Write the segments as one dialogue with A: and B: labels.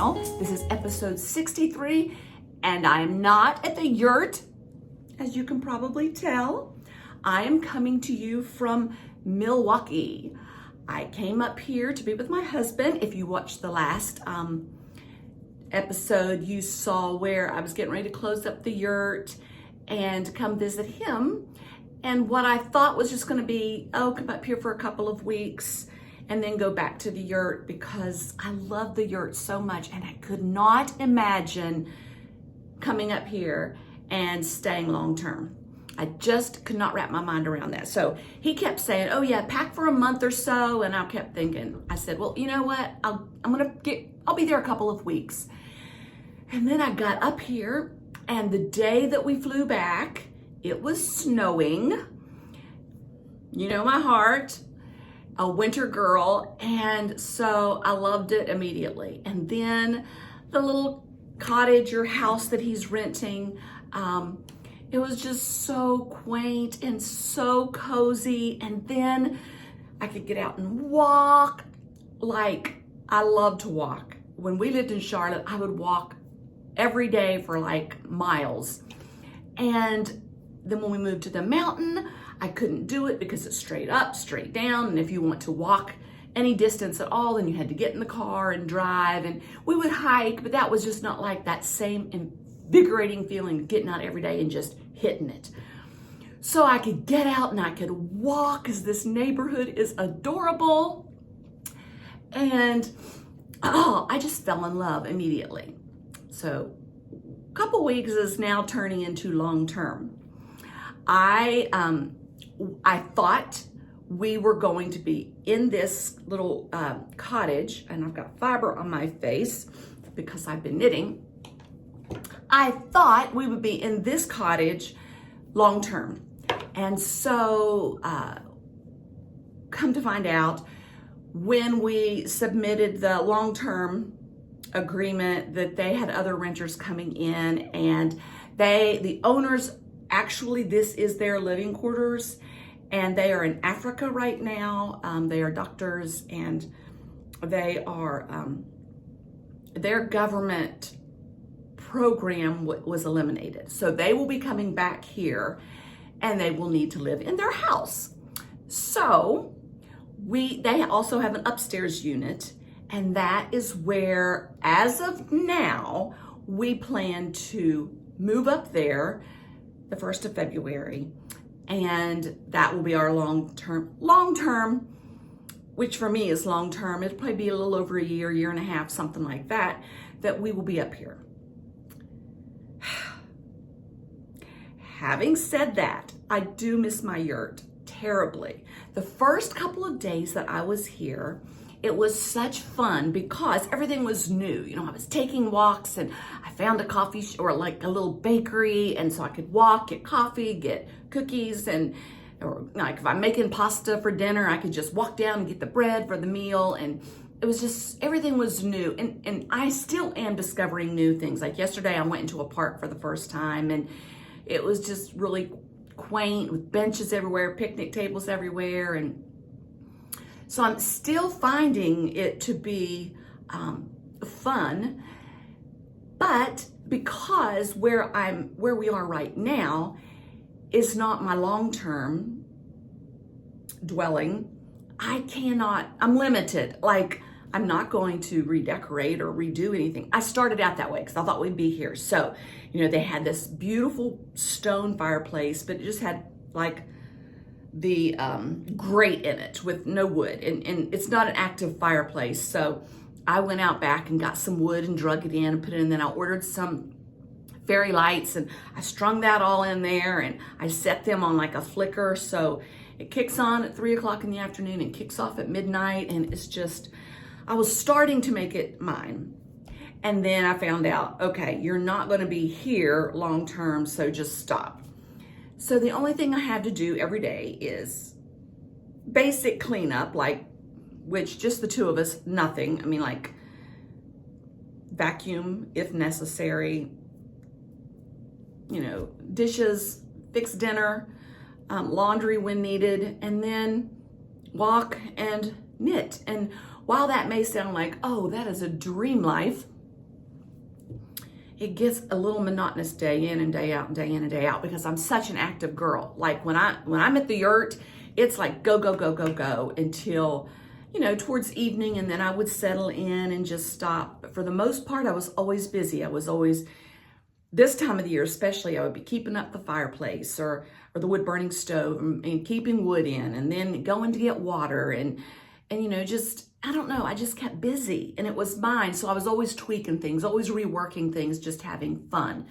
A: channel. This is episode 63, and I'm not at the yurt, as you can probably tell. I am coming to you from Milwaukee. I came up here to be with my husband. If you watched the last episode, you saw where I was getting ready to close up the yurt and come visit him. And what I thought was just gonna be, come up here for a couple of weeks and then go back to the yurt, because I love the yurt so much and I could not imagine coming up here and staying long term. I just could not wrap my mind around that. So he kept saying, oh yeah, pack for a month or so. And I kept thinking, I said, well, you know what? I'll be there a couple of weeks. And then I got up here, and the day that we flew back, it was snowing. You know my heart, a winter girl. And so I loved it immediately. And then the little cottage or house that he's renting, it was just so quaint and so cozy. And then I could get out and walk. Like, I love to walk. When we lived in Charlotte, I would walk every day for like miles. And then when we moved to the mountain, I couldn't do it because it's straight up, straight down. And if you want to walk any distance at all, then you had to get in the car and drive. And we would hike, but that was just not like that same invigorating feeling of getting out every day and just hitting it. So I could get out and I could walk, because this neighborhood is adorable. And I just fell in love immediately. So a couple weeks is now turning into long term. I thought we were going to be in this little cottage, and I've got fiber on my face because I've been knitting. I thought we would be in this cottage long term. And so come to find out, when we submitted the long-term agreement, that they had other renters coming in, and the owners, actually this is their living quarters, and they are in Africa right now. They are doctors, and they are, their government program was eliminated. So they will be coming back here, and they will need to live in their house. So they also have an upstairs unit, and that is where, as of now, we plan to move up there the 1st of February. And that will be our long term, which for me is long term. It'll probably be a little over a year and a half, something like that we will be up here. Having said that, I do miss my yurt terribly. The first couple of days that I was here, it was such fun because everything was new. You know, I was taking walks, and I found a coffee or like a little bakery, and so I could walk, get coffee, get cookies, or like if I'm making pasta for dinner, I could just walk down and get the bread for the meal. And it was just, everything was new. And I still am discovering new things. Like yesterday, I went into a park for the first time, and it was just really quaint with benches everywhere, picnic tables everywhere. And so I'm still finding it to be fun, but because where we are right now is not my long-term dwelling, I'm limited. Like, I'm not going to redecorate or redo anything. I started out that way because I thought we'd be here. So, you know, they had this beautiful stone fireplace, but it just had like the grate in it with no wood, and it's not an active fireplace. So I went out back and got some wood and drug it in and put it in. Then I ordered some fairy lights, and I strung that all in there, and I set them on like a flicker. So it kicks on at 3 o'clock in the afternoon and kicks off at midnight. And it's just, I was starting to make it mine. And then I found out, okay, you're not gonna be here long term, so just stop. So the only thing I had to do every day is basic cleanup, which just the two of us, nothing. I mean, like vacuum if necessary, you know, dishes, fix dinner, laundry when needed, and then walk and knit. And while that may sound like, oh, that is a dream life, it gets a little monotonous day in and day out and day in and day out because I'm such an active girl. Like when I'm at the yurt, it's like go, go, go, go, go until, you know, towards evening, and then I would settle in and just stop. But for the most part, I was always busy. I was always, this time of the year especially, I would be keeping up the fireplace or the wood burning stove and keeping wood in, and then going to get water and you know, just, I don't know, I just kept busy, and it was mine. So I was always tweaking things, always reworking things, just having fun.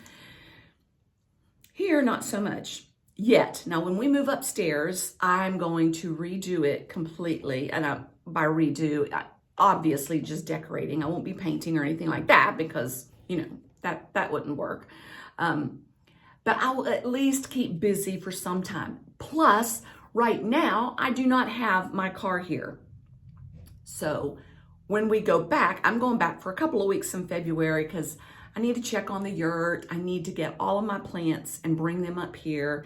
A: Here, not so much yet. Now, when we move upstairs, I'm going to redo it completely. And by redo, obviously just decorating. I won't be painting or anything like that because, you know, that wouldn't work. But I will at least keep busy for some time. Plus, right now, I do not have my car here. So when we go back, I'm going back for a couple of weeks in February because I need to check on the yurt. I need to get all of my plants and bring them up here.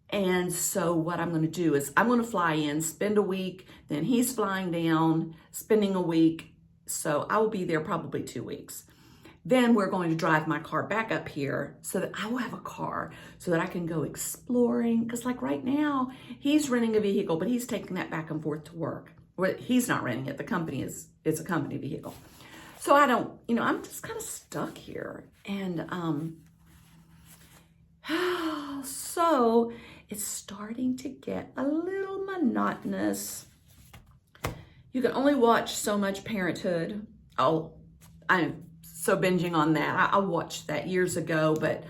A: And so what I'm going to do is I'm going to fly in, spend a week, then he's flying down, spending a week. So I will be there probably 2 weeks. Then we're going to drive my car back up here so that I will have a car so that I can go exploring. Because like right now, he's renting a vehicle, but he's taking that back and forth to work. Well, he's not renting it. The company it's a company vehicle. So I don't, you know, I'm just kind of stuck here. And so it's starting to get a little monotonous. You can only watch so much Parenthood. Oh, I'm so binging on that. I watched that years ago, but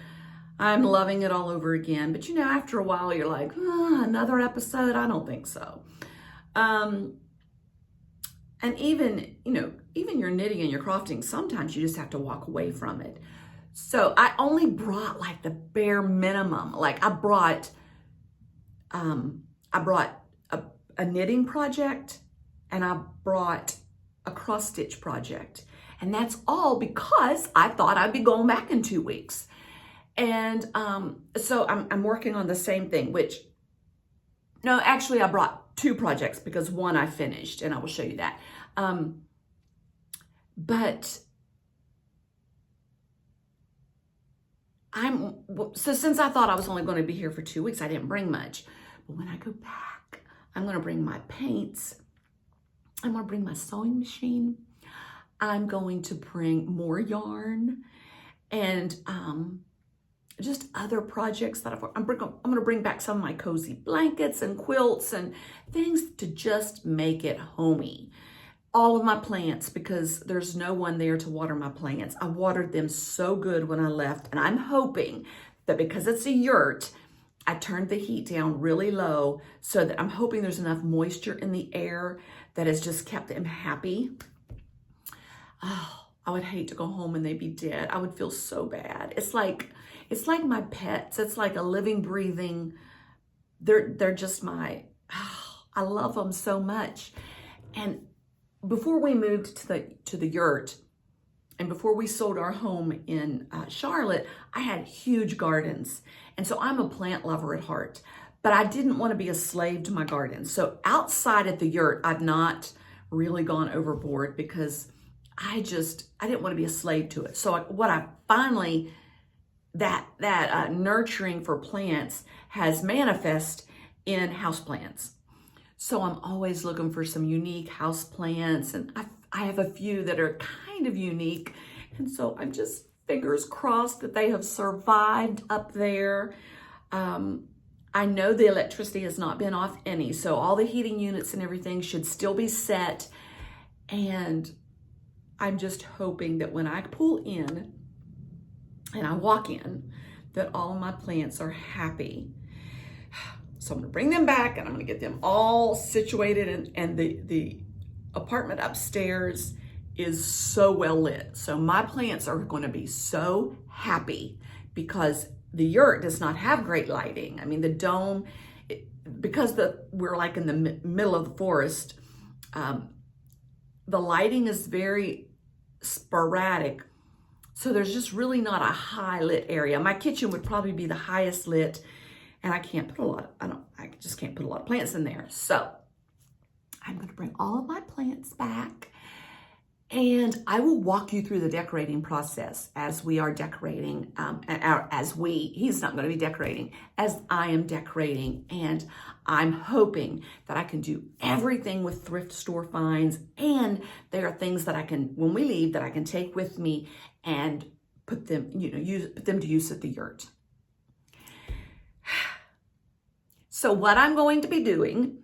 A: I'm loving it all over again. But you know, after a while, you're like, another episode? I don't think so. And even, you know, even your knitting and your crafting, sometimes you just have to walk away from it. So I only brought like the bare minimum. Like I brought a knitting project, and I brought a cross stitch project. And that's all because I thought I'd be going back in 2 weeks. And so I'm working on the same thing, which, no, actually I brought 2 projects because one I finished, and I will show you that. But so since I thought I was only going to be here for 2 weeks, I didn't bring much. But when I go back, I'm going to bring my paints. I'm going to bring my sewing machine. I'm going to bring more yarn and just other projects that I'm going to bring back some of my cozy blankets and quilts and things to just make it homey. All of my plants, because there's no one there to water my plants. I watered them so good when I left, and I'm hoping that because it's a yurt, I turned the heat down really low so that I'm hoping there's enough moisture in the air that has just kept them happy. Oh, I would hate to go home and they'd be dead. I would feel so bad. It's like my pets. It's like a living, breathing, they're just I love them so much. And before we moved to the yurt, and before we sold our home in Charlotte, I had huge gardens. And so I'm a plant lover at heart, but I didn't want to be a slave to my garden. So outside at the yurt, I've not really gone overboard because I didn't want to be a slave to it. So that nurturing for plants has manifest in houseplants. So I'm always looking for some unique house plants, and I have a few that are kind of unique. And so I'm just fingers crossed that they have survived up there. I know the electricity has not been off any, so all the heating units and everything should still be set. And I'm just hoping that when I pull in and I walk in, that all of my plants are happy. So I'm gonna bring them back, and I'm gonna get them all situated, and the apartment upstairs is so well lit. So my plants are gonna be so happy because the yurt does not have great lighting. I mean, the dome, because we're like in the middle of the forest, the lighting is very sporadic. So there's just really not a high lit area. My kitchen would probably be the highest lit, and I can't put I just can't put a lot of plants in there. So I'm gonna bring all of my plants back, And I will walk you through the decorating process as we are decorating, he's not going to be decorating, as I am decorating. And I'm hoping that I can do everything with thrift store finds. And there are things that I can, when we leave, that I can take with me and put them, put them to use at the yurt. So what I'm going to be doing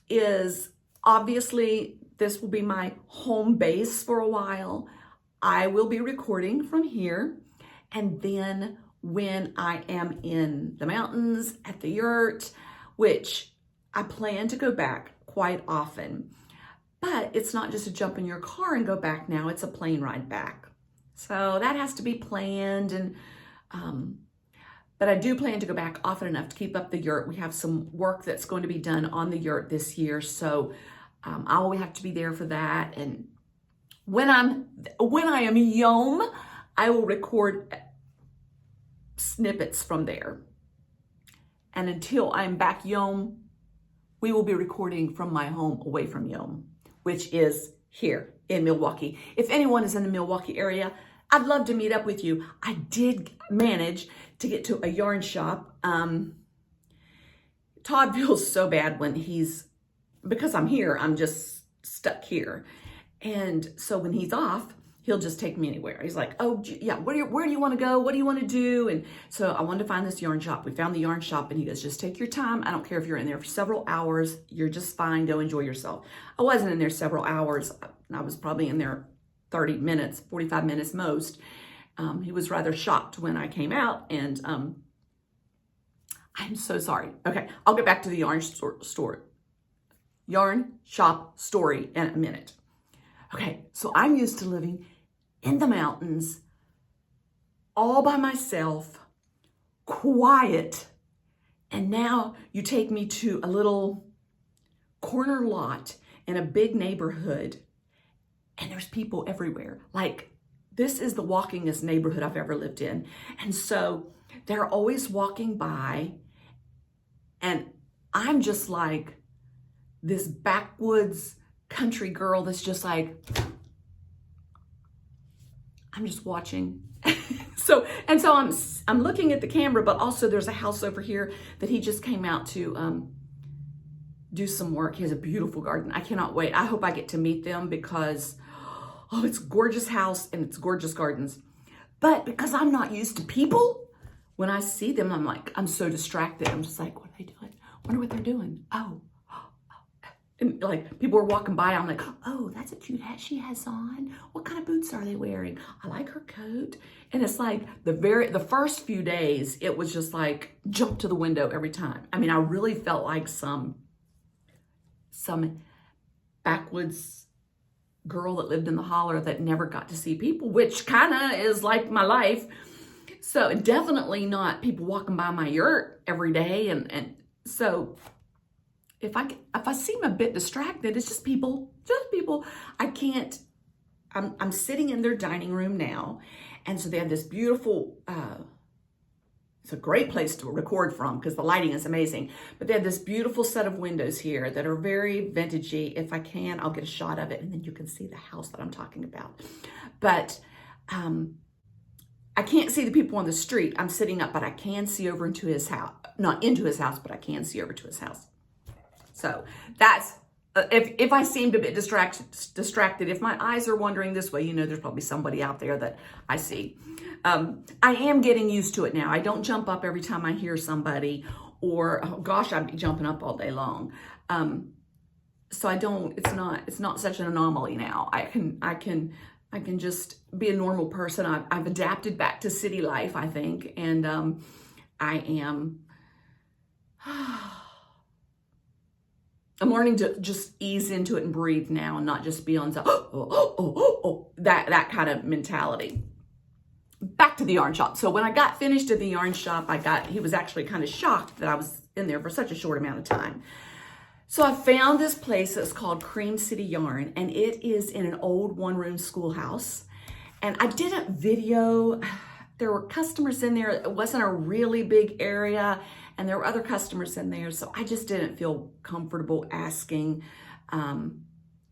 A: is, obviously, this will be my home base for a while. I will be recording from here. And then when I am in the mountains at the yurt, which I plan to go back quite often, but it's not just to jump in your car and go back now, it's a plane ride back. So that has to be planned. And but I do plan to go back often enough to keep up the yurt. We have some work that's going to be done on the yurt this year. So I will have to be there for that. And when I am Yome, I will record snippets from there. And until I'm back Yome, we will be recording from my home away from Yome, which is here in Milwaukee. If anyone is in the Milwaukee area, I'd love to meet up with you. I did manage to get to a yarn shop. Todd feels so bad when because I'm here, I'm just stuck here. And so when he's off, he'll just take me anywhere. He's like, oh yeah, where do you want to go? What do you want to do? And so I wanted to find this yarn shop. We found the yarn shop and he goes, just take your time. I don't care if you're in there for several hours. You're just fine. Go enjoy yourself. I wasn't in there several hours. I was probably in there 30 minutes, 45 minutes most. He was rather shocked when I came out, and I'm so sorry. Okay, I'll get back to the yarn shop story in a minute. Okay, so I'm used to living in the mountains, all by myself, quiet, and now you take me to a little corner lot in a big neighborhood, and there's people everywhere. Like, this is the walkingest neighborhood I've ever lived in. And so they're always walking by, and I'm just like this backwoods country girl that's just like, I'm just watching. So I'm looking at the camera, but also there's a house over here that he just came out to do some work. He has a beautiful garden. I cannot wait. I hope I get to meet them because, oh, it's a gorgeous house and it's gorgeous gardens. But because I'm not used to people, when I see them, I'm so distracted. I'm just like, what are they doing? Wonder what they're doing. Oh. And like people are walking by, I'm like, oh, that's a cute hat she has on. What kind of boots are they wearing? I like her coat. And it's like the first few days, it was just like jump to the window every time. I mean, I really felt like some backwoods girl that lived in the holler that never got to see people, which kind of is like my life. So definitely not people walking by my yurt every day. And so if I seem a bit distracted, it's just people. I'm sitting in their dining room now. And so they have this beautiful, it's a great place to record from because the lighting is amazing. But they have this beautiful set of windows here that are very vintagey. If I can, I'll get a shot of it and then you can see the house that I'm talking about. But I can't see the people on the street. I'm sitting up, but I can see over into his house. Not into his house, but I can see over to his house. So that's, if I seemed a bit distracted, if my eyes are wandering this way, there's probably somebody out there that I see. I am getting used to it now. I don't jump up every time I hear somebody, or, oh gosh, I'd be jumping up all day long. So it's not such an anomaly now. I can just be a normal person. I've adapted back to city life, I think. And I'm learning to just ease into it and breathe now and not just be on that kind of mentality. Back to the yarn shop. So when I got finished at the yarn shop, he was actually kind of shocked that I was in there for such a short amount of time. So I found this place that's called Cream City Yarn, and it is in an old one-room schoolhouse. And I didn't video. There were customers in there. It wasn't a really big area, and there were other customers in there, so I just didn't feel comfortable asking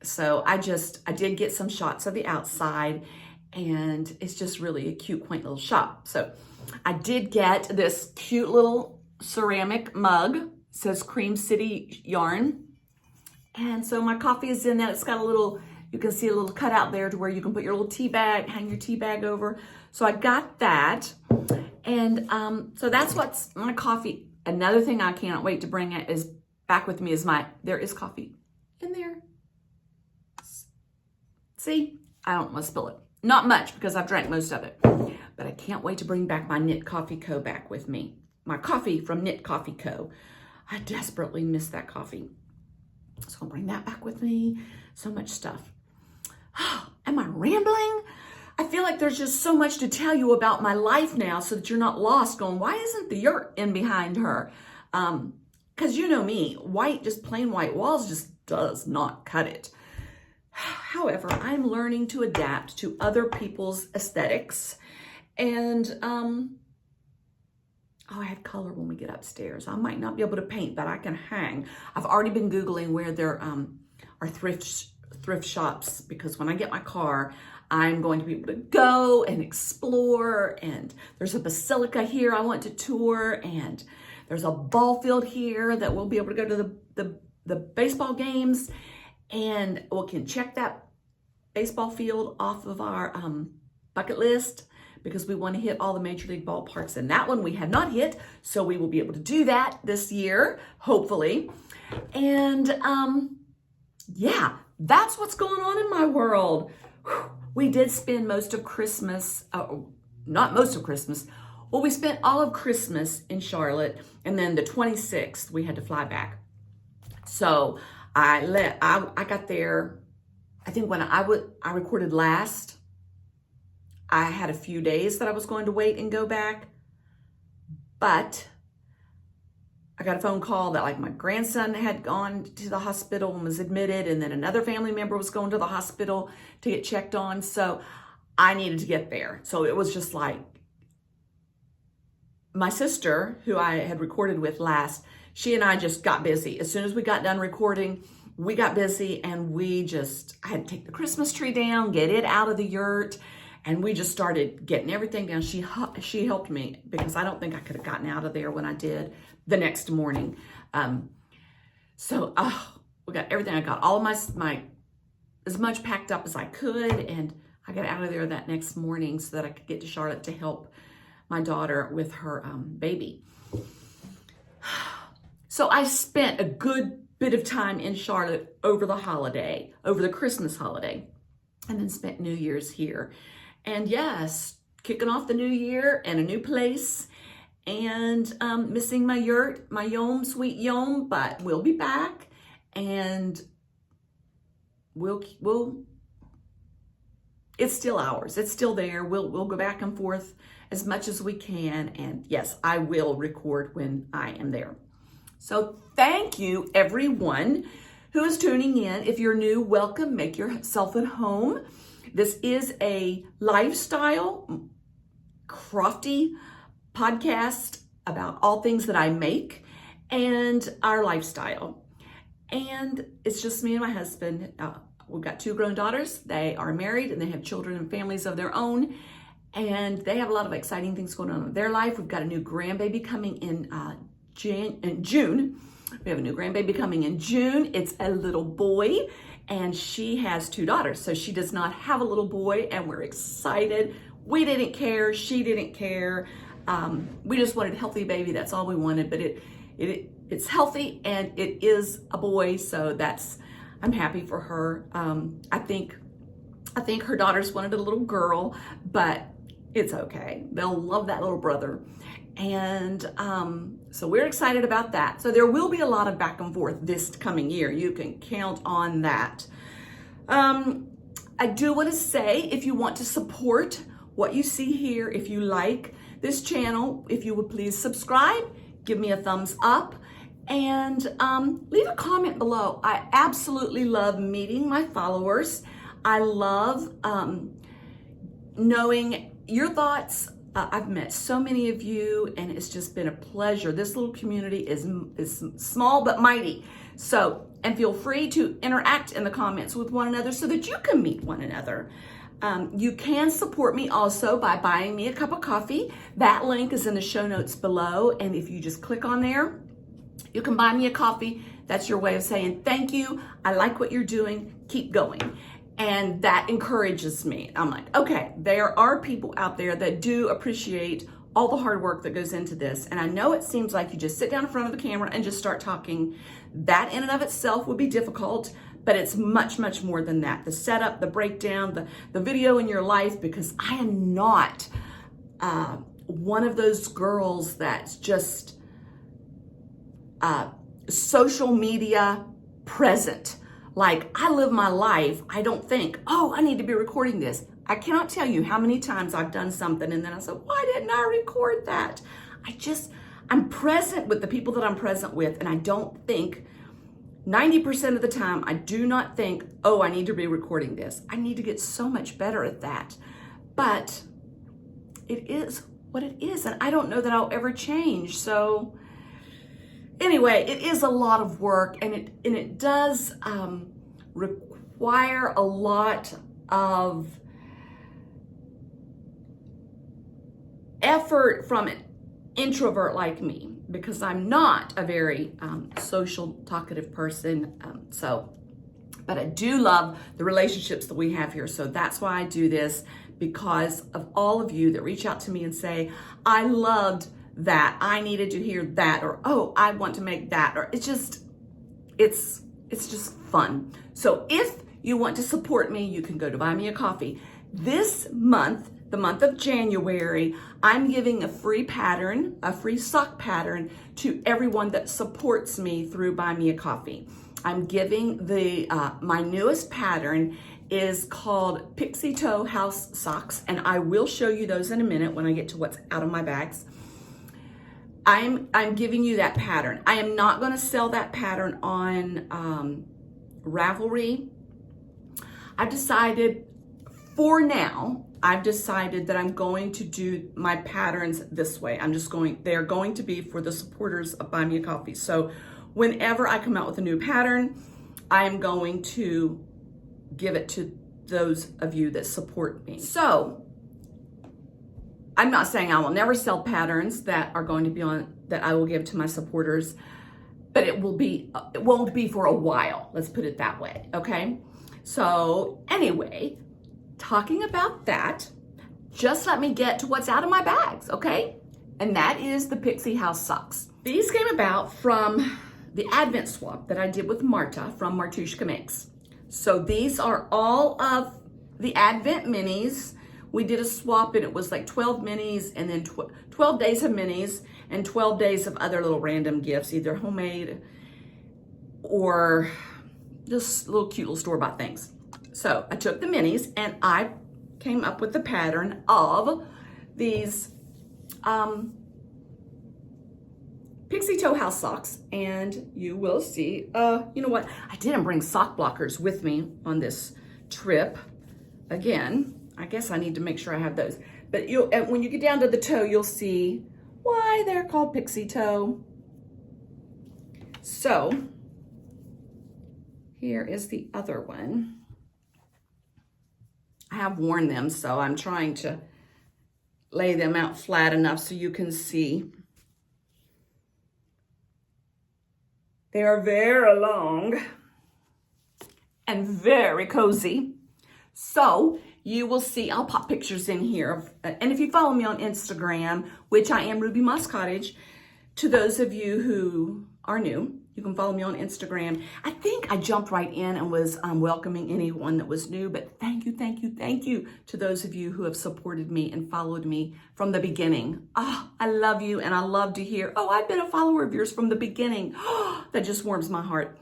A: So I did get some shots of the outside, and it's just really a cute, quaint little shop. So I did get this cute little ceramic mug. It says Cream City Yarn. And so my coffee is in that. It's got a little, you can see a little cutout there to where you can put your little tea bag, hang your tea bag over. So I got that. And so that's what's my coffee. Another thing I cannot wait to bring it is back with me is there is coffee in there. See, I don't want to spill it. Not much because I've drank most of it. But I can't wait to bring back my Knit Coffee Co. back with me. My coffee from Knit Coffee Co. I desperately miss that coffee. So I'll bring that back with me. So much stuff. Am I rambling? I feel like there's just so much to tell you about my life now so that you're not lost going, why isn't the yurt in behind her? Because you know me, plain white walls just does not cut it. However, I'm learning to adapt to other people's aesthetics. And, I have color when we get upstairs. I might not be able to paint, but I can hang. I've already been Googling where there are thrift shops, because when I get my car, I'm going to be able to go and explore. And there's a basilica here I want to tour. And there's a ball field here that we'll be able to go to the baseball games. And we can check that baseball field off of our bucket list, because we want to hit all the major league ballparks. And that one we have not hit, so we will be able to do that this year, hopefully. And yeah, that's what's going on in my world. We did spend most of Christmas, not most of Christmas, well, we spent all of Christmas in Charlotte, and then the 26th we had to fly back. So I got there, I think when I recorded last, I had a few days that I was going to wait and go back, but I got a phone call that like my grandson had gone to the hospital and was admitted, and then another family member was going to the hospital to get checked on. So I needed to get there. So it was just like my sister, who I had recorded with last, she and I just got busy. As soon as we got done recording, we got busy, and I had to take the Christmas tree down, get it out of the yurt, and we just started getting everything down. She helped me, because I don't think I could have gotten out of there when I did the next morning. So we got everything. I got all of my as much packed up as I could, and I got out of there that next morning so that I could get to Charlotte to help my daughter with her baby. So I spent a good bit of time in Charlotte over the Christmas holiday, and then spent New Year's here. And yes, kicking off the new year and a new place, and missing my yurt, my Yome, sweet Yome, but we'll be back, and it's still ours. It's still there. We'll go back and forth as much as we can. And yes, I will record when I am there. So thank you, everyone who is tuning in. If you're new, welcome. Make yourself at home. This is a lifestyle, crafty podcast about all things that I make and our lifestyle. And it's just me and my husband. We've got 2 grown daughters. They are married, and they have children and families of their own. And they have a lot of exciting things going on in their life. We've got a new grandbaby coming in June. We have a new grandbaby coming in June. It's a little boy, and she has 2 daughters. So she does not have a little boy, and we're excited. We didn't care. She didn't care. We just wanted a healthy baby. That's all we wanted. But it's healthy, and it is a boy. So I'm happy for her. I think her daughters wanted a little girl, but it's okay. They'll love that little brother. And so we're excited about that. So there will be a lot of back and forth this coming year. You can count on that. I do want to say, if you want to support what you see here, if you like this channel, if you would please subscribe, give me a thumbs up, and leave a comment below. I absolutely love meeting my followers. I love knowing your thoughts. I've met so many of you, and it's just been a pleasure. This little community is small but mighty. So And feel free to interact in the comments with one another so that you can meet one another. You can support me also by buying me a cup of coffee. That link is in the show notes below. And if you just click on there, you can buy me a coffee. That's your way of saying, thank you. I like what you're doing. Keep going. And that encourages me. I'm like, okay, there are people out there that do appreciate all the hard work that goes into this. And I know it seems like you just sit down in front of the camera and just start talking. That in and of itself would be difficult, but it's much, much more than that. The setup, the breakdown, the video in your life, because I am not one of those girls that's just social media present. Like, I live my life. I don't think, oh, I need to be recording this. I cannot tell you how many times I've done something and then I said, why didn't I record that? I'm present with the people that I'm present with, and I don't think, 90% of the time, I do not think, oh, I need to be recording this. I need to get so much better at that. But it is what it is, and I don't know that I'll ever change. So anyway, it is a lot of work, and it does require a lot of effort from an introvert like me, because I'm not a very social, talkative person. But I do love the relationships that we have here. So that's why I do this, because of all of you that reach out to me and say, I loved that, I needed to hear that, or oh, I want to make that, or it's just fun. So if you want to support me, you can go to Buy Me a Coffee. This month, the month of January, I'm giving a free pattern, a free sock pattern to everyone that supports me through Buy Me a Coffee. I'm giving my newest pattern is called PIXIETOE House Socks, and I will show you those in a minute when I get to what's out of my bags. I'm giving you that pattern. I am not going to sell that pattern on Ravelry. I've decided that I'm going to do my patterns this way. They're going to be for the supporters of Buy Me a Coffee. So whenever I come out with a new pattern, I'm going to give it to those of you that support me. So I'm not saying I will never sell patterns that are going to be that I will give to my supporters, but it won't be for a while. Let's put it that way, okay? So anyway, talking about that, just let me get to what's out of my bags, okay? And that is the Pixie House Socks. These came about from the Advent swap that I did with Marta from Martushka Makes. So these are all of the Advent minis. We did a swap and it was like 12 minis and then 12 days of minis and 12 days of other little random gifts, either homemade or just little cute little store-bought things. So I took the minis and I came up with the pattern of these PIXIETOE House Socks, and you will see, you know what? I didn't bring sock blockers with me on this trip. Again, I guess I need to make sure I have those. But when you get down to the toe, you'll see why they're called PIXIETOE. So here is the other one. I have worn them, so I'm trying to lay them out flat enough so you can see. They are very long and very cozy. So you will see, I'll pop pictures in here. And if you follow me on Instagram, which I am Ruby Moss Cottage, to those of you who are new, you can follow me on Instagram. I think I jumped right in and was welcoming anyone that was new, but thank you to those of you who have supported me and followed me from the beginning. Oh, I love you, and I love to hear, oh, I've been a follower of yours from the beginning. Oh, that just warms my heart.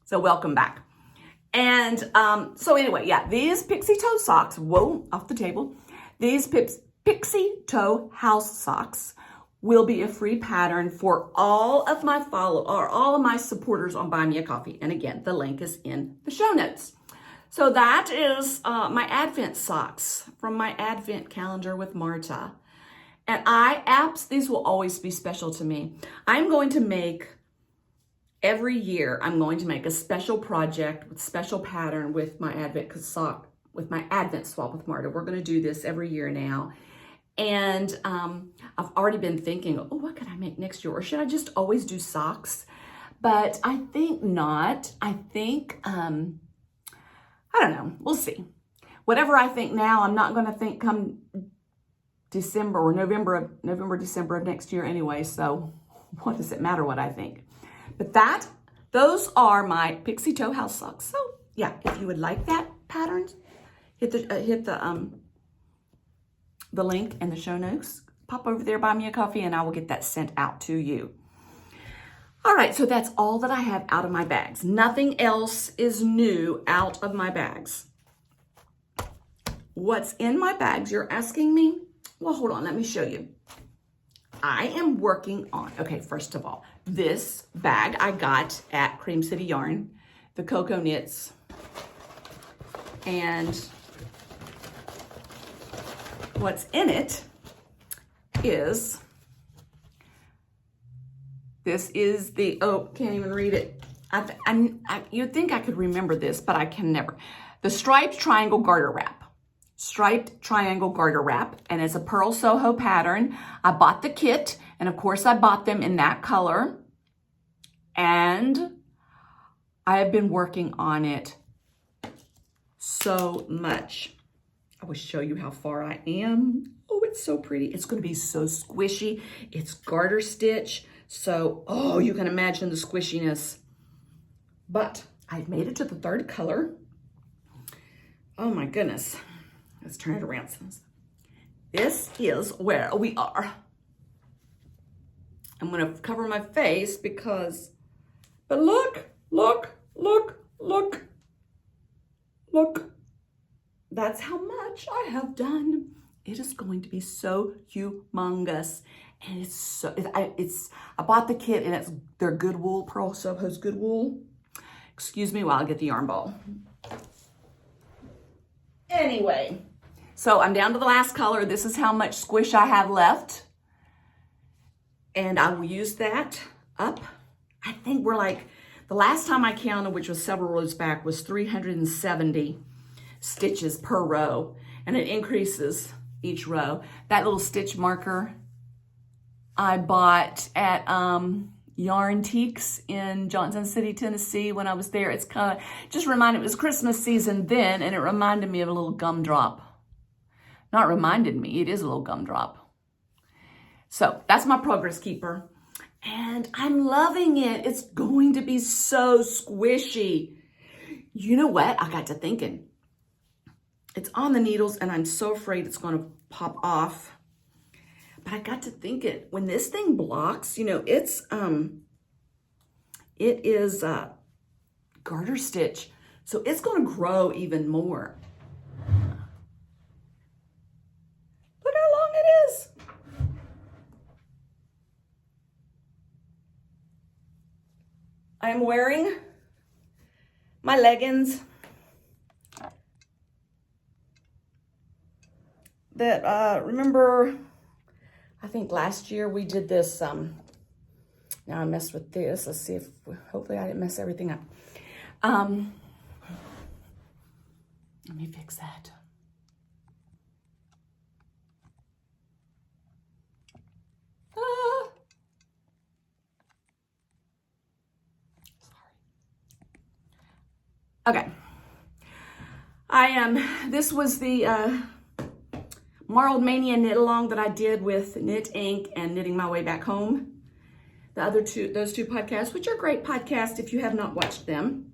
A: So welcome back. And so anyway, yeah, these PIXIETOE socks, whoa, off the table. These PIXIETOE House Socks will be a free pattern for all of my supporters on Buy Me a Coffee. And again, the link is in the show notes. So that is my Advent socks from my Advent calendar with Marta. And these will always be special to me. I'm going to make every year I'm going to make a special project with special pattern with my Advent swap with Marta. We're going to do this every year now. And I've already been thinking, oh, what could I make next year? Or should I just always do socks? But I think not. I think, I don't know. We'll see. Whatever I think now, I'm not going to think come December or November, December of next year anyway. So what does it matter what I think? But those are my PIXIETOE House Socks. So yeah, if you would like that pattern, hit the link in the show notes. Pop over there, buy me a coffee, and I will get that sent out to you. All right, so that's all that I have out of my bags. Nothing else is new out of my bags. What's in my bags, you're asking me? Well, hold on, let me show you. I am working on, okay, first of all, this bag I got at Cream City Yarn, the Cocoa Knits, and what's in it is, this is the, oh, can't even read it. You'd think I could remember this, but I can never. The Striped Triangle Garter Wrap. Striped Triangle Garter Wrap, and it's a Purl Soho pattern. I bought the kit, and of course I bought them in that color. And I have been working on it so much. I will show you how far I am. Oh, it's so pretty. It's going to be so squishy. It's garter stitch. So, oh, you can imagine the squishiness. But I've made it to the third color. Oh my goodness. Let's turn it around. This is where we are. I'm going to cover my face because, but look, look, look, look, look. That's how much I have done. It is going to be so humongous. And it's so, I bought the kit and it's their good wool, Purl Soho's good wool. Excuse me while I get the yarn ball. Anyway, so I'm down to the last color. This is how much squish I have left. And I will use that up. I think we're like, the last time I counted, which was several rows back, was 370 stitches per row. And it increases each row. That little stitch marker I bought at Yarn Teaks in Johnson City, Tennessee when I was there. It's kind of, just reminded, it was Christmas season then, and it reminded me of a little gumdrop. Not reminded me, it is a little gumdrop. So that's my progress keeper. And I'm loving it. It's going to be so squishy. You know what? I got to thinking. It's on the needles and I'm so afraid it's going to pop off. But I got to thinking, when this thing blocks, you know, it is garter stitch. So it's going to grow even more. Look how long it is. I'm wearing my leggings that, remember, I think last year we did this, now I messed with this. Let's see if, hopefully I didn't mess everything up. Let me fix that. Okay. This was the Marled Mania knit along that I did with Knit Ink and Knitting My Way Back Home. Those two podcasts, which are great podcasts if you have not watched them.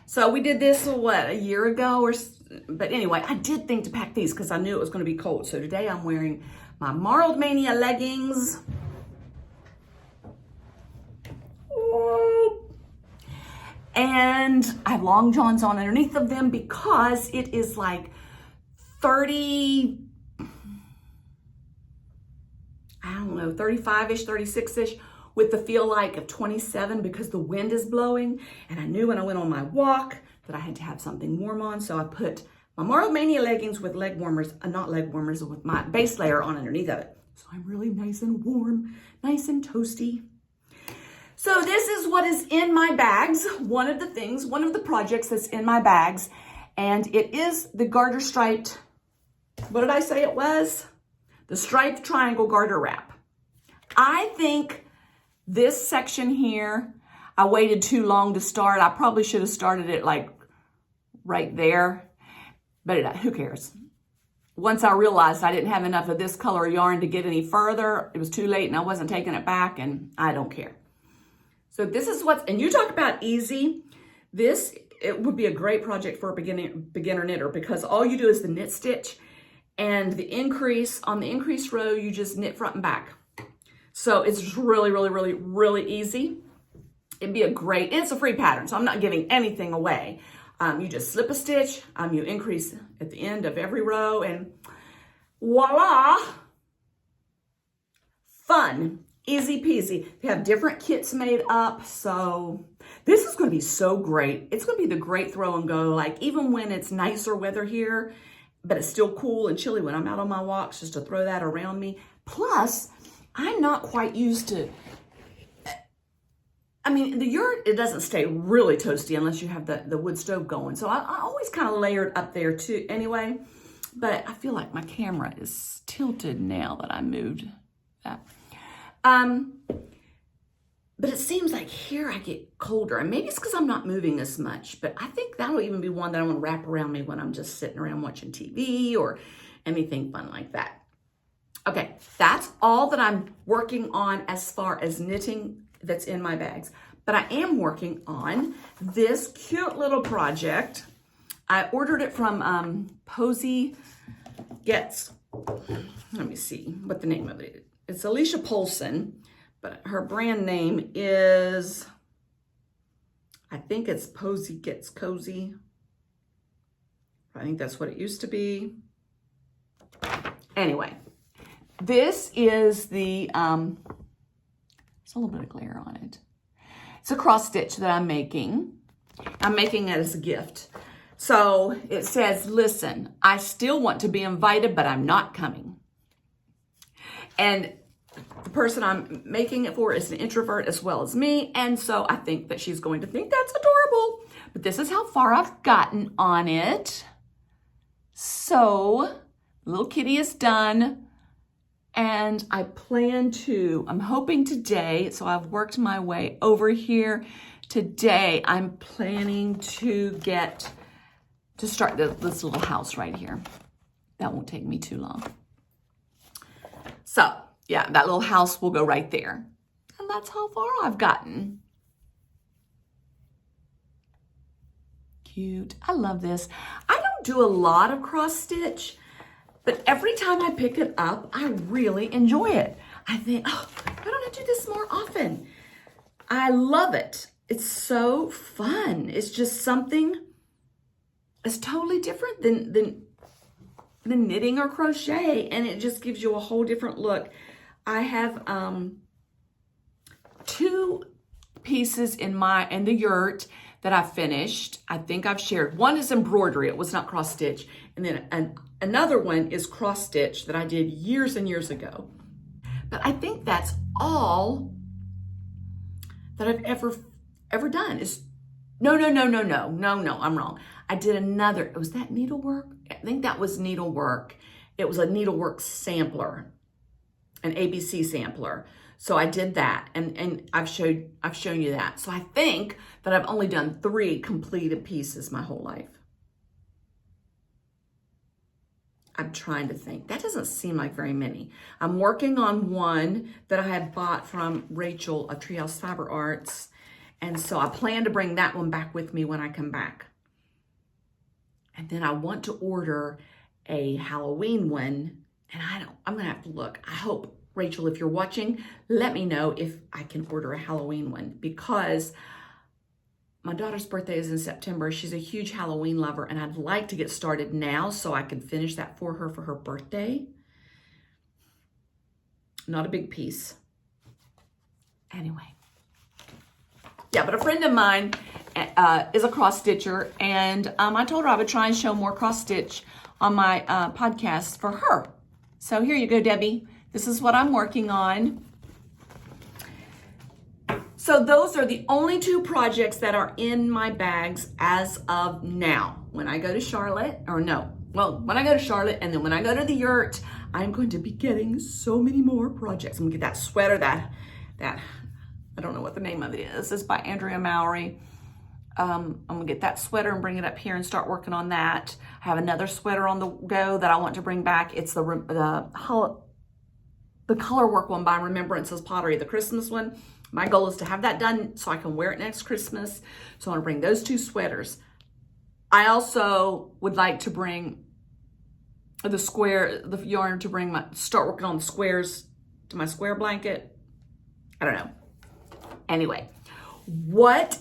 A: So we did this, what, a year ago? But anyway, I did think to pack these because I knew it was going to be cold. So today I'm wearing my Marled Mania leggings. And I have long johns on underneath of them because it is like 30, I don't know, 35-ish, 36-ish with the feel like of 27 because the wind is blowing. And I knew when I went on my walk that I had to have something warm on. So I put my Marled Mania leggings with leg warmers, not leg warmers, with my base layer on underneath of it. So I'm really nice and warm, nice and toasty. So this is what is in my bags. One of the projects that's in my bags, and it is the garter striped, what did I say it was? The striped triangle garter wrap. I think this section here, I waited too long to start. I probably should have started it like right there, but who cares? Once I realized I didn't have enough of this color yarn to get any further, it was too late and I wasn't taking it back, and I don't care. So this is and you talk about easy. It would be a great project for a beginner knitter, because all you do is the knit stitch, and on the increased row, you just knit front and back. So it's really, really, really, really easy. It'd be and it's a free pattern, so I'm not giving anything away. You just slip a stitch, you increase at the end of every row, and voila, fun. Easy peasy. They have different kits made up, so this is going to be so great. It's going to be the great throw and go, like even when it's nicer weather here, but it's still cool and chilly when I'm out on my walks, just to throw that around me. Plus, I'm not quite used to, I mean, the yurt, it doesn't stay really toasty unless you have the wood stove going. So I always kind of layered up there too anyway, but I feel like my camera is tilted now that I moved that. But it seems like here I get colder, and maybe it's because I'm not moving as much, but I think that'll even be one that I want to wrap around me when I'm just sitting around watching TV or anything fun like that. Okay, that's all that I'm working on as far as knitting that's in my bags. But I am working on this cute little project. I ordered it from Posy Gets, let me see what the name of it is. It's Alicia Paulson, but her brand name is, I think it's Posy Gets Cozy. I think that's what it used to be. Anyway, this is the, there's a little bit of glare on it. It's a cross stitch that I'm making. I'm making it as a gift. So it says, listen, I still want to be invited, but I'm not coming. And the person I'm making it for is an introvert as well as me. And so I think that she's going to think that's adorable. But this is how far I've gotten on it. So little kitty is done. And I'm hoping today, so I've worked my way over here. Today, I'm planning to start this little house right here. That won't take me too long. So, yeah, that little house will go right there. And that's how far I've gotten. Cute. I love this. I don't do a lot of cross stitch, but every time I pick it up, I really enjoy it. I think, oh, why don't I do this more often? I love it. It's so fun. It's just something that's totally different than knitting or crochet, and it just gives you a whole different look. I have 2 pieces in the yurt that I finished. I think I've shared. One is embroidery. It was not cross stitch. And then another one is cross stitch that I did years and years ago. But I think that's all that I've ever done. No, I'm wrong. I did another. Was that needlework? I think that was needlework. It was a needlework sampler, an ABC sampler. So I did that, and I've shown you that. So I think that I've only done 3 completed pieces my whole life. I'm trying to think. That doesn't seem like very many. I'm working on one that I had bought from Rachel of Treehouse Fiber Arts, and so I plan to bring that one back with me when I come back. And then I want to order a Halloween one, and I'm gonna have to look. I hope, Rachel, if you're watching, let me know if I can order a Halloween one, because my daughter's birthday is in September. She's a huge Halloween lover, and I'd like to get started now so I can finish that for her birthday. Not a big piece. Anyway. Yeah, but a friend of mine is a cross stitcher, and I told her I would try and show more cross stitch on my podcast for her. So here you go, Debbie. This is what I'm working on. So those are the only 2 projects that are in my bags as of now. When I go to Charlotte, or no, well, when I go to Charlotte and then when I go to the yurt, I'm going to be getting so many more projects. I'm gonna get that sweater that I don't know what the name of it is. It's by Andrea Mowry. I'm gonna get that sweater and bring it up here and start working on that. I have another sweater on the go that I want to bring back. It's the color work one by Remembrance's Pottery, the Christmas one. My goal is to have that done so I can wear it next Christmas. So I want to bring those 2 sweaters. I also would like to bring the yarn to start working on the squares to my square blanket. I don't know. Anyway, let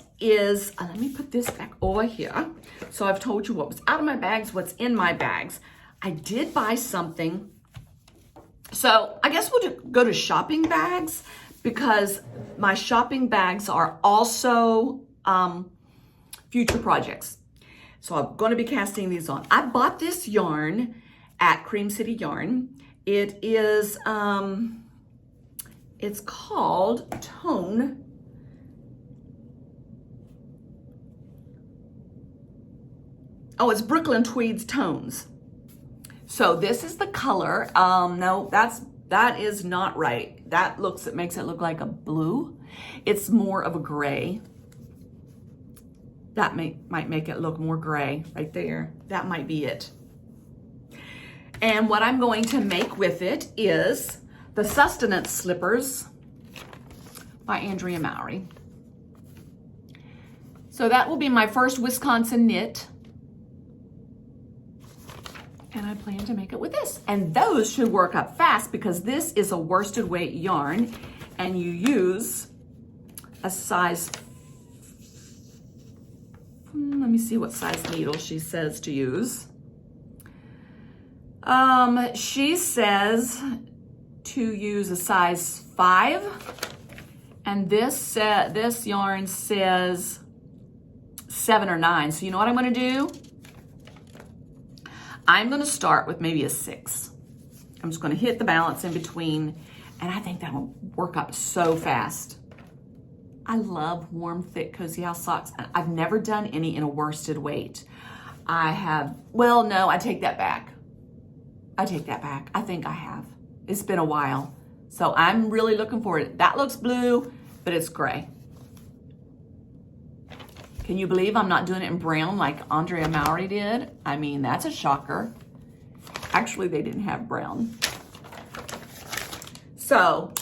A: me put this back over here. So I've told you what was out of my bags, what's in my bags. I did buy something. So I guess we'll go to shopping bags, because my shopping bags are also future projects. So I'm going to be casting these on. I bought this yarn at Cream City Yarn. It is, it's called Tone. Oh, it's Brooklyn Tweed's Tones. So this is the color. No, that is not right. It makes it look like a blue. It's more of a gray. That might make it look more gray right there. That might be it. And what I'm going to make with it is the Sustenance slippers by Andrea Mowry. So that will be my first Wisconsin knit. And I plan to make it with this. And those should work up fast because this is a worsted weight yarn and you use a size, let me see what size needle she says to use. She says to use a size 5 and this yarn says 7 or 9. So you know what I'm gonna do? I'm gonna start with maybe a 6. I'm just gonna hit the balance in between and I think that'll work up so fast. I love warm, thick, cozy house socks. I've never done any in a worsted weight. Well, no, I take that back. I think I have. It's been a while. So I'm really looking forward. That looks blue, but it's gray. Can you believe I'm not doing it in brown like Andrea Mowry did? I mean, that's a shocker. Actually, they didn't have brown. So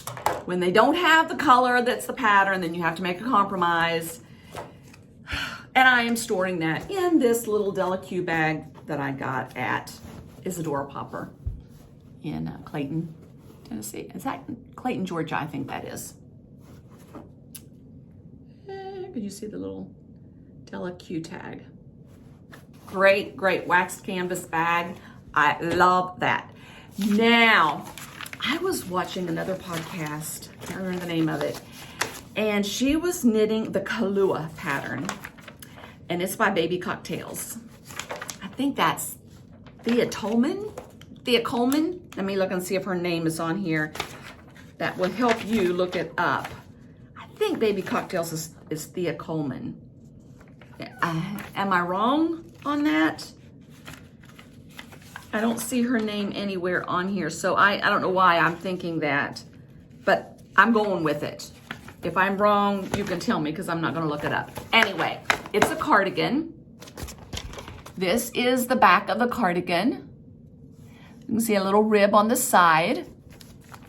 A: when they don't have the color that's the pattern, then you have to make a compromise. And I am storing that in this little Delicue bag that I got at Isadora Popper in Clayton, Tennessee. Is that Clayton, Georgia? I think that is. Could you see the little Delicue tag? Great, great waxed canvas bag. I love that. Now, I was watching another podcast, I can't remember the name of it, and she was knitting the Kahlua pattern, and it's by Baby Cocktails. I think that's Thea Coleman. Let me look and see if her name is on here. That will help you look it up. I think Baby Cocktails is Thea Coleman. Am I wrong on that? I don't see her name anywhere on here, so I don't know why I'm thinking that, but I'm going with it. If I'm wrong, you can tell me because I'm not going to look it up. Anyway, it's a cardigan. This is the back of the cardigan. You can see a little rib on the side.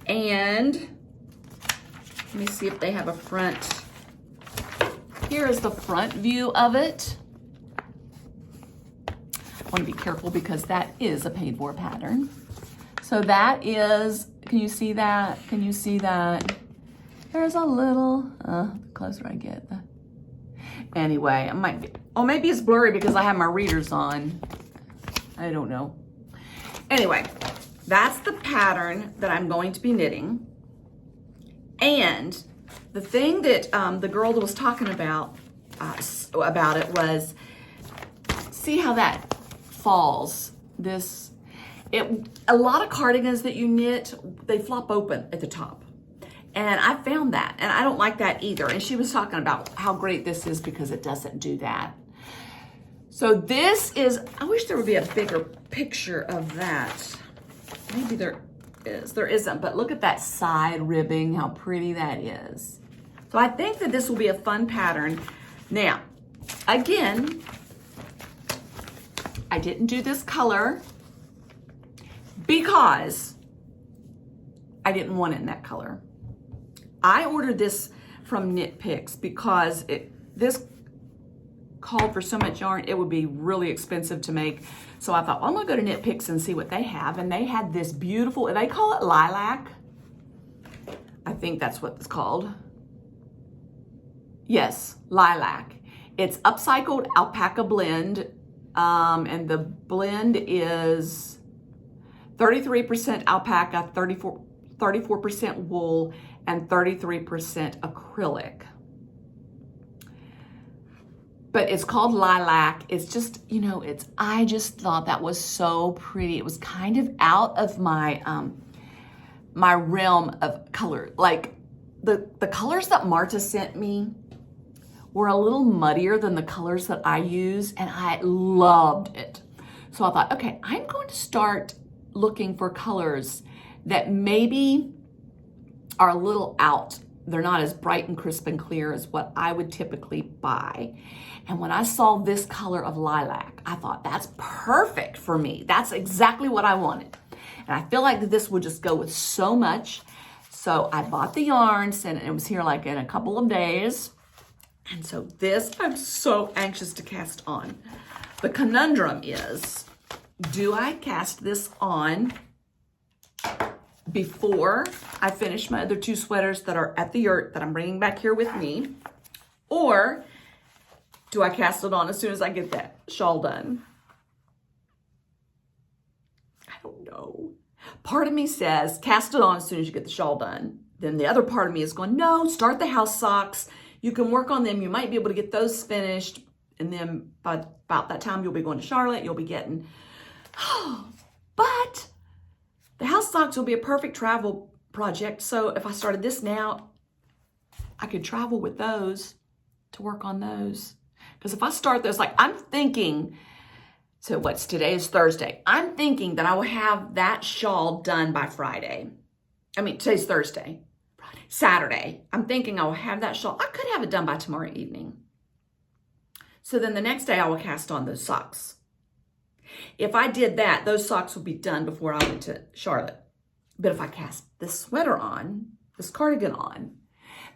A: And let me see if they have a front. Here is the front view of it. I want to be careful because that is a paid for pattern. So that is, can you see that? Can you see that? There's a little, the closer I get. Anyway, I might be, oh, maybe it's blurry because I have my readers on. I don't know. Anyway, that's the pattern that I'm going to be knitting. And the thing that the girl that was talking about it was, see how that falls. A lot of cardigans that you knit, they flop open at the top. And I found that, and I don't like that either. And she was talking about how great this is because it doesn't do that. So this is, I wish there would be a bigger picture of that. Maybe there is, there isn't, but look at that side ribbing, how pretty that is. So I think that this will be a fun pattern. Now, again, I didn't do this color because I didn't want it in that color. I ordered this from Knit Picks because this called for so much yarn, it would be really expensive to make. So I thought, well, I'm gonna go to Knit Picks and see what they have. And they had this beautiful, they call it Lilac. I think that's what it's called. Yes, Lilac. It's upcycled alpaca blend. And the blend is 33% alpaca, 34% wool, and 33% acrylic. But it's called Lilac. It's just, you know, I just thought that was so pretty. It was kind of out of my my realm of color. Like the colors that Marta sent me were a little muddier than the colors that I use, and I loved it. So I thought, okay, I'm going to start looking for colors that maybe are a little out. They're not as bright and crisp and clear as what I would typically buy. And when I saw this color of lilac, I thought that's perfect for me. That's exactly what I wanted. And I feel like this would just go with so much. So I bought the yarns, and it was here like in a couple of days. And so this, I'm so anxious to cast on. The conundrum is, do I cast this on before I finish my other two sweaters that are at the yurt that I'm bringing back here with me? Or do I cast it on as soon as I get that shawl done? I don't know. Part of me says, cast it on as soon as you get the shawl done. Then the other part of me is going, no, start the house socks. You can work on them. You might be able to get those finished. And then by about that time, you'll be going to Charlotte. You'll be getting, but the house socks will be a perfect travel project. So if I started this now, I could travel with those to work on those. Because if I start those, like I'm thinking, so what's today is Thursday. I'm thinking that I will have that shawl done by Friday. I mean, today's Thursday. Saturday, I'm thinking I will have that shawl. I could have it done by tomorrow evening. So then the next day I will cast on those socks. If I did that, those socks would be done before I went to Charlotte. But if I cast this sweater on, this cardigan on,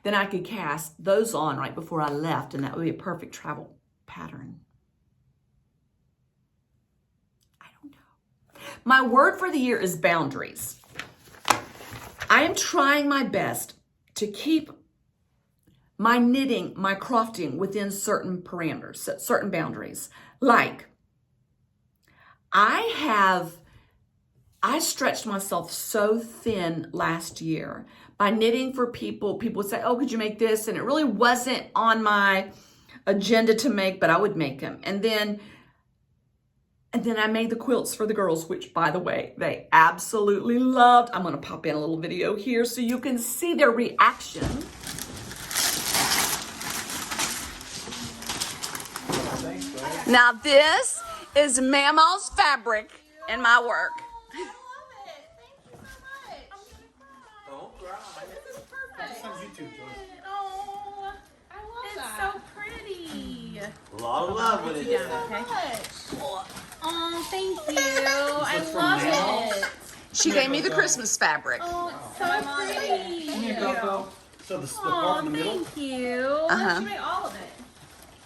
A: then I could cast those on right before I left, and that would be a perfect travel pattern. I don't know. My word for the year is boundaries. I am trying my best to keep my knitting, my crafting within certain parameters, certain boundaries. Like, I stretched myself so thin last year by knitting for people. People would say, oh, could you make this? And it really wasn't on my agenda to make, but I would make them. And then I made the quilts for the girls, which, by the way, they absolutely loved. I'm going to pop in a little video here so you can see their reaction. Now, this is Mammal's fabric in my work.
B: I love it. Thank you so much. I'm gonna cry. This is perfect.
C: On YouTube, Joyce.
B: Oh, I love that. It's so pretty.
C: A lot of love with it.
B: So much. Oh, thank you. I love it.
A: She gave me the Christmas fabric.
B: Oh, it's so pretty.
C: So the part in the middle?
B: Thank you.
A: Uh-huh.
B: She made all of it.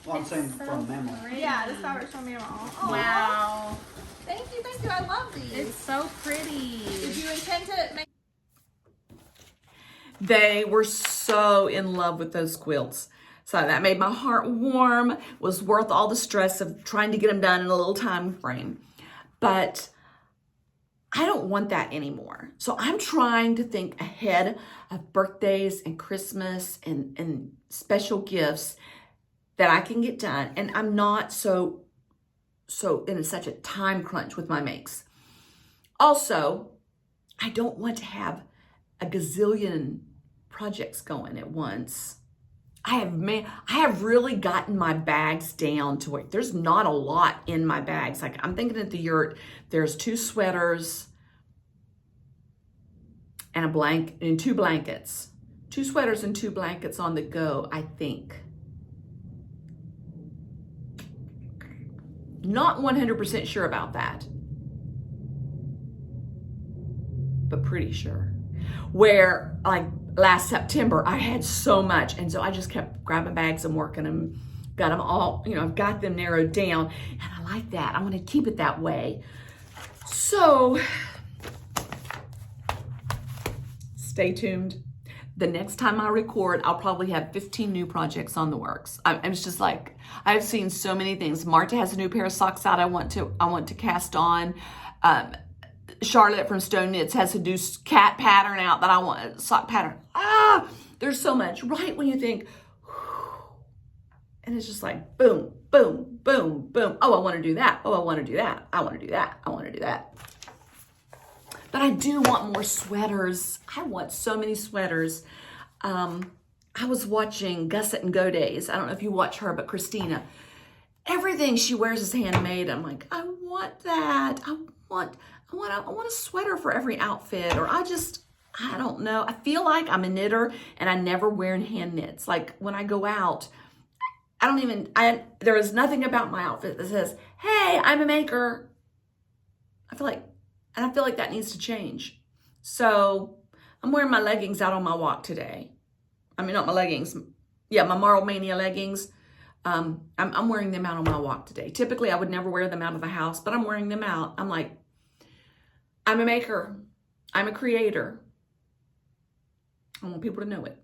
C: Well, I'm saying from Mammal.
B: Yeah, this fabric's from your mom. Wow. Thank you, thank you. I love these. It's so pretty. Did you intend to make?
A: They were so in love with those quilts. So that made my heart warm, was worth all the stress of trying to get them done in a little time frame. But I don't want that anymore. So I'm trying to think ahead of birthdays and Christmas and special gifts that I can get done. And I'm not so in such a time crunch with my makes. Also, I don't want to have a gazillion projects going at once. I have really gotten my bags down to where there's not a lot in my bags. Like I'm thinking at the yurt, there's 2 sweaters and and 2 blankets. 2 sweaters and 2 blankets on the go, I think. Not 100% sure about that, but pretty sure. Where like last September, I had so much. And so I just kept grabbing bags and working them, got them all, you know, I've got them narrowed down and I like that. I'm going to keep it that way. So stay tuned. The next time I record, I'll probably have 15 new projects on the works. It's just like, I've seen so many things. Marta has a new pair of socks out I want to cast on. Charlotte from Stone Knits has a new cat pattern out that I want, sock pattern. There's so much right when you think, whew, and it's just like boom, boom, boom, boom. Oh, I want to do that. Oh, I want to do that. I want to do that. I want to do that. But I do want more sweaters. I want so many sweaters. I was watching Gusset and Go Days. I don't know if you watch her, but Christina, everything she wears is handmade. I'm like, I want that. I want a sweater for every outfit, or I don't know. I feel like I'm a knitter and I never wear hand knits. Like when I go out, there is nothing about my outfit that says, hey, I'm a maker. I feel like that needs to change. So I'm wearing my leggings out on my walk today. I mean, not my leggings. Yeah, my Marl Mania leggings. I'm wearing them out on my walk today. Typically, I would never wear them out of the house, but I'm wearing them out. I'm like, I'm a maker. I'm a creator. I want people to know it.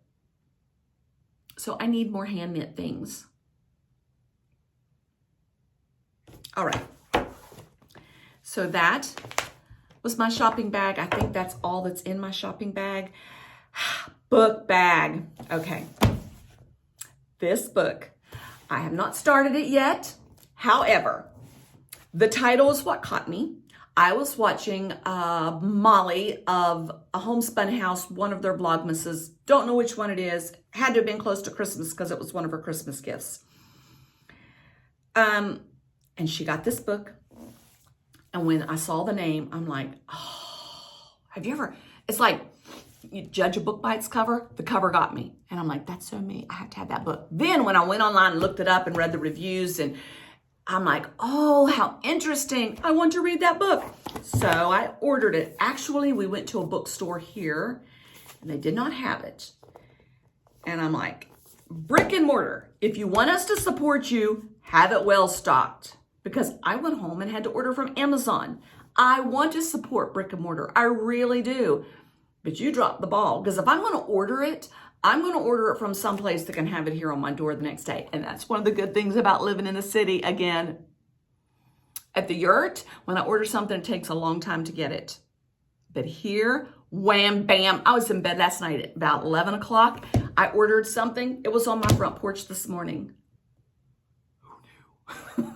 A: So I need more hand knit things. All right. So that was my shopping bag. I think that's all that's in my shopping bag. Book bag. Okay. This book, I have not started it yet. However, the title is what caught me. I was watching Molly of A Homespun House, one of their Vlogmases. Don't know which one it is. Had to have been close to Christmas because it was one of her Christmas gifts. And she got this book. And when I saw the name, I'm like, oh, have you ever, it's like you judge a book by its cover. The cover got me. And I'm like, that's so me. I have to have that book. Then when I went online and looked it up and read the reviews, and I'm like, oh, how interesting. I want to read that book. So I ordered it. Actually, we went to a bookstore here and they did not have it. And I'm like, brick and mortar, if you want us to support you, have it well stocked. Because I went home and had to order from Amazon. I want to support brick and mortar. I really do. But you dropped the ball. Because if I'm going to order it, I'm going to order it from someplace that can have it here on my door the next day. And that's one of the good things about living in the city. Again, at the yurt, when I order something, it takes a long time to get it. But here, wham, bam. I was in bed last night at about 11 o'clock. I ordered something. It was on my front porch this morning. Who knew?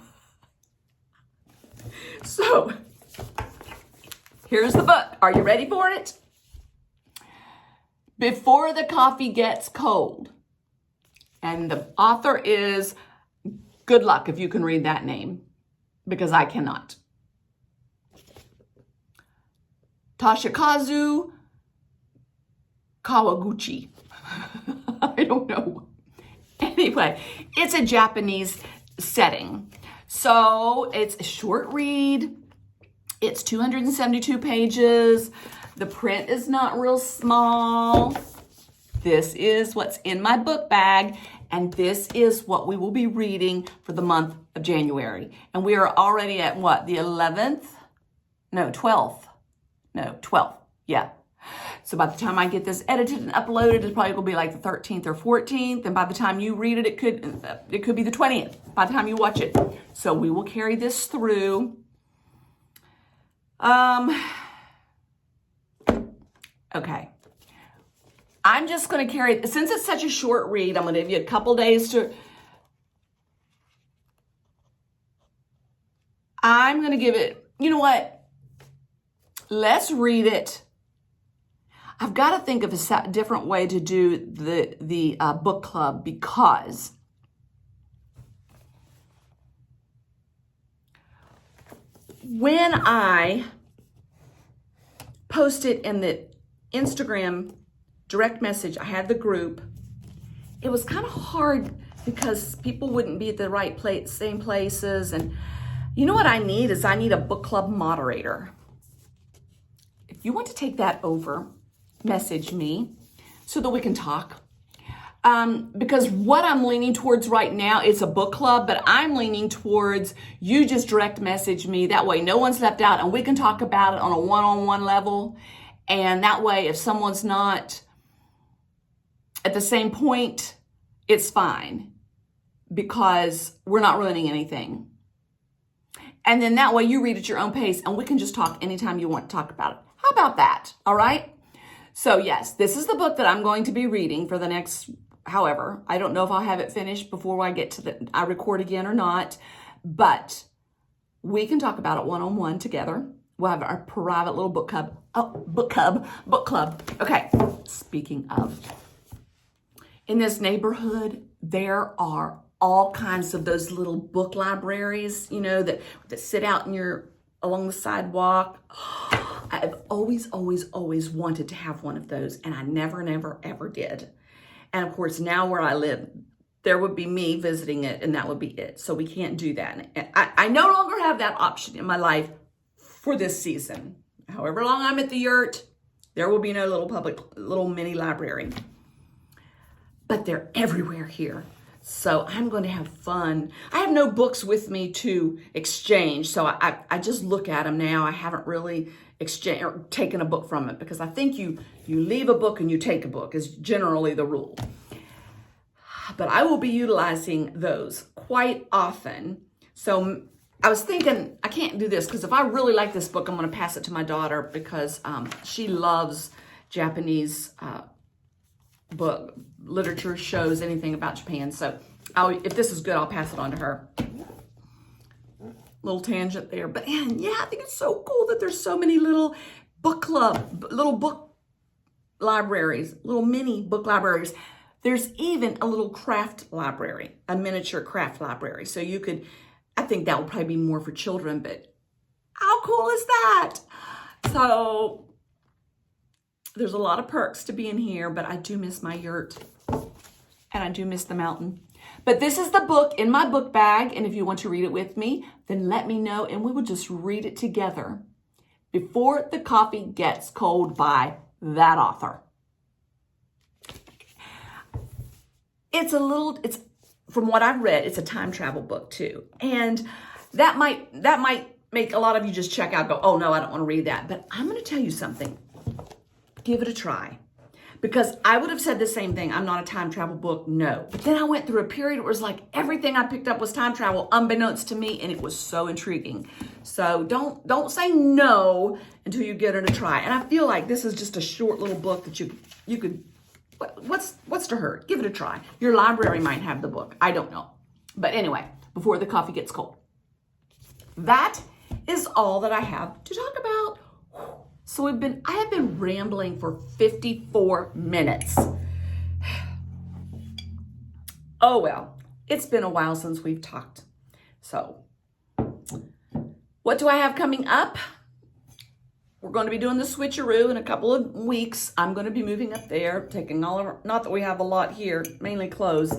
A: So, here's the book. Are you ready for it? Before the Coffee Gets Cold. And the author is, good luck if you can read that name, because I cannot. Toshikazu Kawaguchi. I don't know. Anyway, it's a Japanese setting. So it's a short read. It's 272 pages. The print is not real small. This is what's in my book bag, and this is what we will be reading for the month of January. And we are already at what, the 11th? No, 12th. No, 12th. Yeah. So by the time I get this edited and uploaded, it's probably going to be like the 13th or 14th. And by the time you read it, it could be the 20th by the time you watch it. So we will carry this through. Okay. I'm just going to carry, since it's such a short read, I'm going to give you a couple days to, I'm going to give it, you know what? Let's read it. I've got to think of a different way to do the book club, because when I posted in the Instagram direct message, I had the group, it was kind of hard because people wouldn't be at the right place, same places. And you know what I need is I need a book club moderator. If you want to take that over, message me so that we can talk. Because what I'm leaning towards right now, it's a book club, but I'm leaning towards you just direct message me. That way no one's left out and we can talk about it on a one-on-one level. And that way, if someone's not at the same point, it's fine because we're not ruining anything. And then that way you read at your own pace and we can just talk anytime you want to talk about it. How about that? All right. So yes, this is the book that I'm going to be reading for the next, however, I don't know if I'll have it finished before I get to I record again or not, but we can talk about it one-on-one together. We'll have our private little book club. Oh, book club. Okay. Speaking of, in this neighborhood, there are all kinds of those little book libraries, you know, that sit out along the sidewalk. I've always wanted to have one of those, and I never, ever did. And of course, now where I live, there would be me visiting it, and that would be it. So we can't do that. And I no longer have that option in my life for this season. However long I'm at the yurt, there will be no little mini library. But they're everywhere here. So I'm going to have fun. I have no books with me to exchange, so I just look at them now. I haven't really exchanged or taken a book from it, because I think you leave a book and you take a book is generally the rule. But I will be utilizing those quite often. So I was thinking, I can't do this because if I really like this book, I'm going to pass it to my daughter, because she loves Japanese book literature, shows, anything about Japan. So if this is good, I'll pass it on to her. Little tangent there, but yeah, I think it's so cool that there's so many little book club, little book libraries, little mini book libraries. There's even a little craft library, a miniature craft library. So you could, I think that would probably be more for children, but how cool is that? So there's a lot of perks to being here, but I do miss my yurt and I do miss the mountain. But this is the book in my book bag, and if you want to read it with me, then let me know and we will just read it together. Before the Coffee Gets Cold by that author. It's from what I've read, it's a time travel book too. And that might make a lot of you just check out, go, oh no, I don't want to read that. But I'm going to tell you something. Give it a try. Because I would have said the same thing. I'm not a time travel book, no. But then I went through a period where it was like everything I picked up was time travel, unbeknownst to me, and it was so intriguing. So don't say no until you get it a try. And I feel like this is just a short little book that you could, what's to hurt? Give it a try. Your library might have the book. I don't know. But anyway, Before the Coffee Gets Cold. That is all that I have to talk about. So I have been rambling for 54 minutes. Oh well, it's been a while since we've talked. So what do I have coming up? We're going to be doing the switcheroo in a couple of weeks. I'm going to be moving up there, taking all of our, not that we have a lot here, mainly clothes,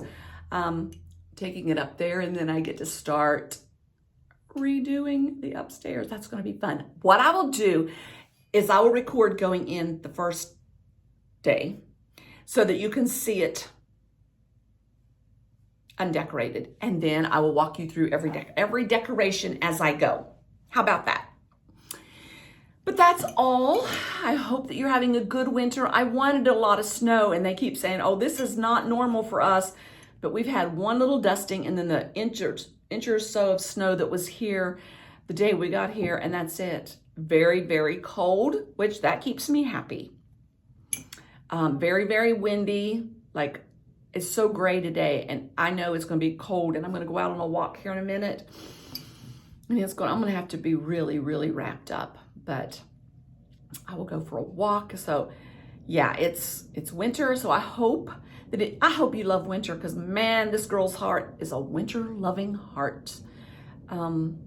A: taking it up there, and then I get to start redoing the upstairs. That's going to be fun. What I will do is I will record going in the first day so that you can see it undecorated. And then I will walk you through every decoration as I go. How about that? But that's all. I hope that you're having a good winter. I wanted a lot of snow, and they keep saying, oh, this is not normal for us. But we've had one little dusting and then the inch or so of snow that was here the day we got here, and that's it. Very, very cold, which that keeps me happy. Very, very windy. Like, it's so gray today, and I know it's going to be cold, and I'm going to go out on a walk here in a minute. And I'm going to have to be really, really wrapped up, but I will go for a walk. So yeah, it's winter, so I hope you love winter, because man, this girl's heart is a winter loving heart. And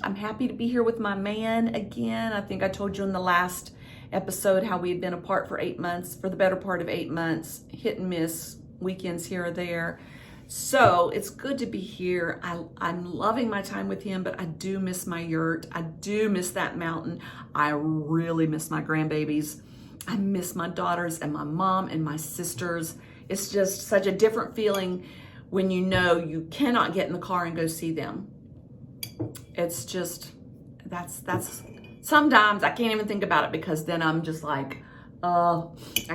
A: I'm happy to be here with my man again. I think I told you in the last episode how we had been apart for 8 months, for the better part of 8 months, hit and miss, weekends here or there. So it's good to be here. I'm loving my time with him, but I do miss my yurt. I do miss that mountain. I really miss my grandbabies. I miss my daughters and my mom and my sisters. It's just such a different feeling when you know you cannot get in the car and go see them. It's just, that's sometimes I can't even think about it, because then I'm just like, I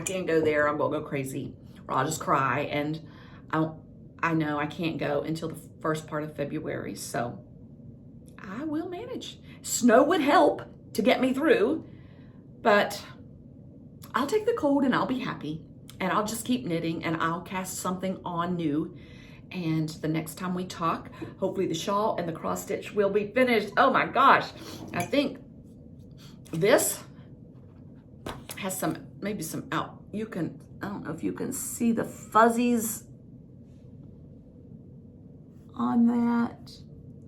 A: can't go there. I'm gonna go crazy, or I'll just cry. And I know I can't go until the first part of February, so I will manage. Snow would help to get me through, but I'll take the cold and I'll be happy, and I'll just keep knitting, and I'll cast something on new. And the next time we talk, hopefully the shawl and the cross stitch will be finished. Oh my gosh. I think this has some, maybe some out. I don't know if you can see the fuzzies on that.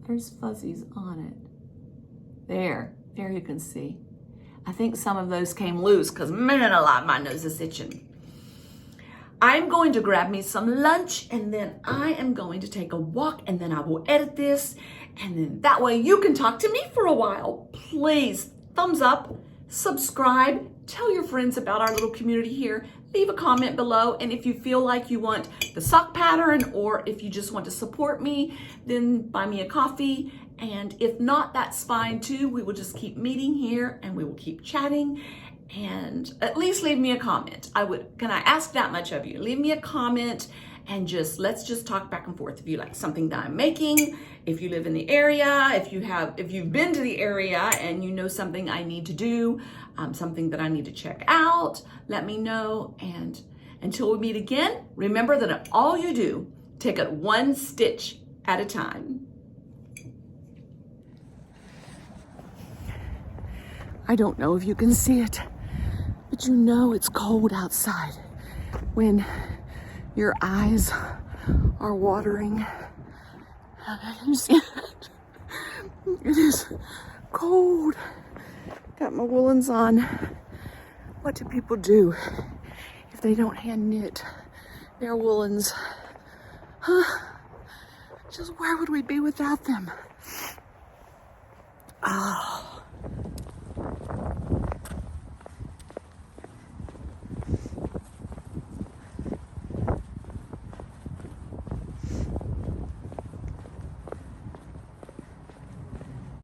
A: There's fuzzies on it. There you can see. I think some of those came loose, because man alive, my nose is itching. I'm going to grab me some lunch, and then I am going to take a walk, and then I will edit this, and then that way you can talk to me for a while. Please, thumbs up, subscribe, tell your friends about our little community here, leave a comment below, and if you feel like you want the sock pattern, or if you just want to support me, then buy me a coffee. And if not, that's fine too. We will just keep meeting here, and we will keep chatting. And at least leave me a comment. Can I ask that much of you? Leave me a comment, and let's just talk back and forth. If you like something that I'm making, if you live in the area, if you've been to the area and you know something I need to do, something that I need to check out, let me know. And until we meet again, remember that all you do, take it one stitch at a time. I don't know if you can see it, but you know it's cold outside when your eyes are watering. You see it? It is cold. Got my woolens on. What do people do if they don't hand knit their woolens? Just where would we be without them? Oh.